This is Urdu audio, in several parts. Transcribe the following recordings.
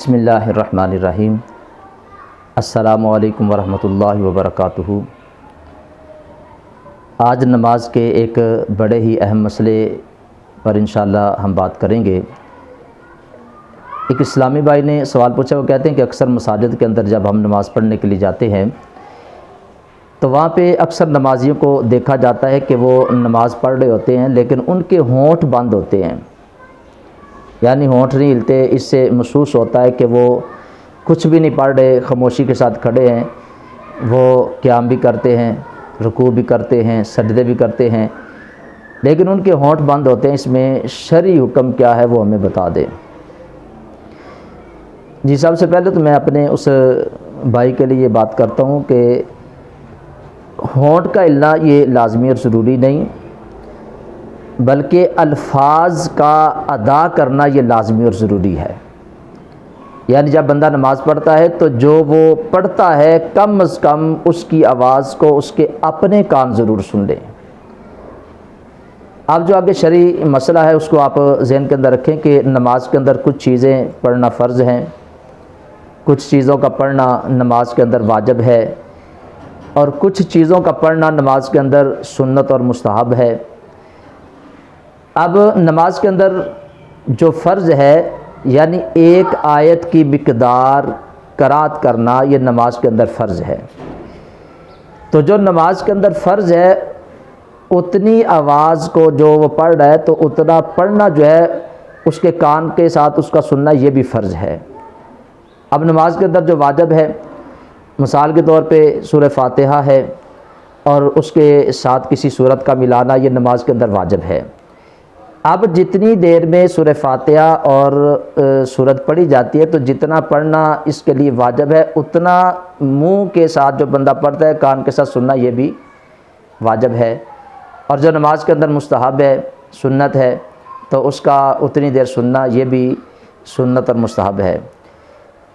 بسم اللہ الرحمن الرحیم۔ السلام علیکم ورحمۃ اللہ وبرکاتہ۔ آج نماز کے ایک بڑے ہی اہم مسئلے پر انشاءاللہ ہم بات کریں گے۔ ایک اسلامی بھائی نے سوال پوچھا، وہ کہتے ہیں کہ اکثر مساجد کے اندر جب ہم نماز پڑھنے کے لیے جاتے ہیں تو وہاں پہ اکثر نمازیوں کو دیکھا جاتا ہے کہ وہ نماز پڑھ رہے ہوتے ہیں لیکن ان کے ہونٹ بند ہوتے ہیں، یعنی ہونٹ نہیں ہلتے۔ اس سے محسوس ہوتا ہے کہ وہ کچھ بھی نہیں پڑھ رہے، خاموشی کے ساتھ کھڑے ہیں۔ وہ قیام بھی کرتے ہیں، رکوع بھی کرتے ہیں، سجدے بھی کرتے ہیں، لیکن ان کے ہونٹ بند ہوتے ہیں۔ اس میں شرعی حکم کیا ہے وہ ہمیں بتا دیں۔ جی، سب سے پہلے تو میں اپنے اس بھائی کے لیے یہ بات کرتا ہوں کہ ہونٹ کا ہلنا یہ لازمی اور ضروری نہیں، بلکہ الفاظ کا ادا کرنا یہ لازمی اور ضروری ہے۔ یعنی جب بندہ نماز پڑھتا ہے تو جو وہ پڑھتا ہے کم از کم اس کی آواز کو اس کے اپنے کان ضرور سن لیں۔ اب جو آگے شرعی مسئلہ ہے اس کو آپ ذہن کے اندر رکھیں کہ نماز کے اندر کچھ چیزیں پڑھنا فرض ہیں، کچھ چیزوں کا پڑھنا نماز کے اندر واجب ہے، اور کچھ چیزوں کا پڑھنا نماز کے اندر سنت اور مستحب ہے۔ اب نماز کے اندر جو فرض ہے، یعنی ایک آیت کی مقدار قرأت کرنا، یہ نماز کے اندر فرض ہے۔ تو جو نماز کے اندر فرض ہے اتنی آواز کو جو وہ پڑھ رہا ہے تو اتنا پڑھنا جو ہے اس کے کان کے ساتھ اس کا سننا یہ بھی فرض ہے۔ اب نماز کے اندر جو واجب ہے، مثال کے طور پہ سورہ فاتحہ ہے اور اس کے ساتھ کسی سورت کا ملانا، یہ نماز کے اندر واجب ہے۔ اب جتنی دیر میں سورہ فاتحہ اور سورت پڑھی جاتی ہے تو جتنا پڑھنا اس کے لیے واجب ہے اتنا منہ کے ساتھ جو بندہ پڑھتا ہے کان کے ساتھ سننا یہ بھی واجب ہے۔ اور جو نماز کے اندر مستحب ہے، سنت ہے، تو اس کا اتنی دیر سننا یہ بھی سنت اور مستحب ہے۔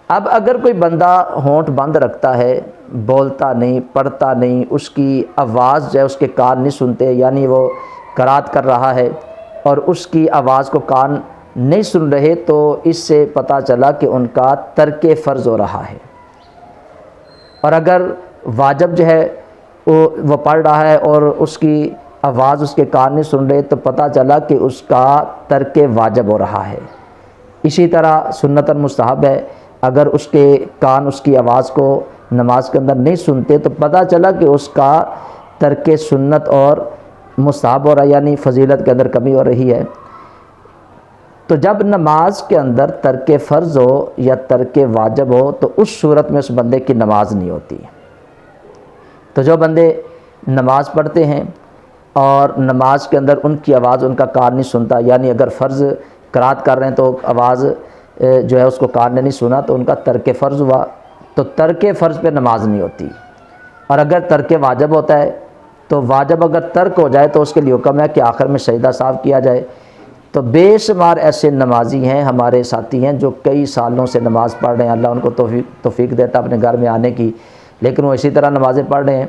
اب اگر کوئی بندہ ہونٹ بند رکھتا ہے، بولتا نہیں، پڑھتا نہیں، اس کی آواز جو ہے اس کے کان نہیں سنتے، یعنی وہ قرأت کر رہا ہے اور اس کی آواز کو کان نہیں سن رہے، تو اس سے پتہ چلا کہ ان کا ترک فرض ہو رہا ہے۔ اور اگر واجب جو ہے وہ پڑھ رہا ہے اور اس کی آواز اس کے کان نہیں سن رہے تو پتہ چلا کہ اس کا ترک واجب ہو رہا ہے۔ اسی طرح سنت اور مستحب ہے، اگر اس کے کان اس کی آواز کو نماز کے اندر نہیں سنتے تو پتہ چلا کہ اس کا ترک سنت اور مستحب ہو رہا ہے، یعنی فضیلت کے اندر کمی ہو رہی ہے۔ تو جب نماز کے اندر ترک فرض ہو یا ترک واجب ہو تو اس صورت میں اس بندے کی نماز نہیں ہوتی۔ تو جو بندے نماز پڑھتے ہیں اور نماز کے اندر ان کی آواز ان کا کان نہیں سنتا، یعنی اگر فرض قرأت کر رہے ہیں تو آواز جو ہے اس کو کان نے نہیں سنا تو ان کا ترک فرض ہوا، تو ترک فرض پہ نماز نہیں ہوتی۔ اور اگر ترک واجب ہوتا ہے تو واجب اگر ترک ہو جائے تو اس کے لیے حکم ہے کہ آخر میں سجدہ صاحب کیا جائے۔ تو بے شمار ایسے نمازی ہیں، ہمارے ساتھی ہیں جو کئی سالوں سے نماز پڑھ رہے ہیں، اللہ ان کو توفیق دیتا اپنے گھر میں آنے کی، لیکن وہ اسی طرح نمازیں پڑھ رہے ہیں،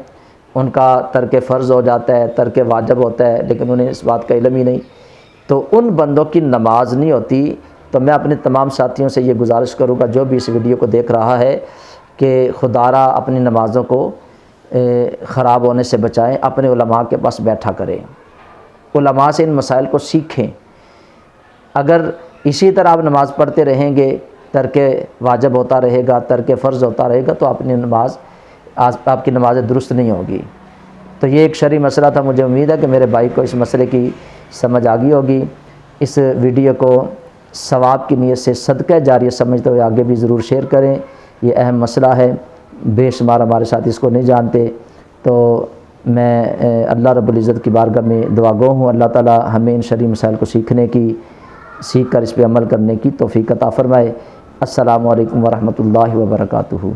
ان کا ترک فرض ہو جاتا ہے، ترک واجب ہوتا ہے، لیکن انہیں اس بات کا علم ہی نہیں، تو ان بندوں کی نماز نہیں ہوتی۔ تو میں اپنے تمام ساتھیوں سے یہ گزارش کروں گا جو بھی اس ویڈیو کو دیکھ رہا ہے کہ خدارہ اپنی نمازوں کو خراب ہونے سے بچائیں، اپنے علماء کے پاس بیٹھا کریں، علماء سے ان مسائل کو سیکھیں۔ اگر اسی طرح آپ نماز پڑھتے رہیں گے، ترک واجب ہوتا رہے گا، ترک فرض ہوتا رہے گا، تو آپ کی نماز درست نہیں ہوگی۔ تو یہ ایک شرعی مسئلہ تھا، مجھے امید ہے کہ میرے بھائی کو اس مسئلے کی سمجھ آ گئی ہوگی۔ اس ویڈیو کو ثواب کی نیت سے صدقہ جاریہ سمجھتے ہوئے آگے بھی ضرور شیئر کریں، یہ اہم مسئلہ ہے، بے شمار ہمارے ساتھ اس کو نہیں جانتے۔ تو میں اللہ رب العزت کی بارگاہ میں دعا گو ہوں، اللہ تعالی ہمیں ان شرعی مسائل کو سیکھ کر اس پہ عمل کرنے کی توفیق عطا فرمائے۔ السلام علیکم ورحمۃ اللہ وبرکاتہ۔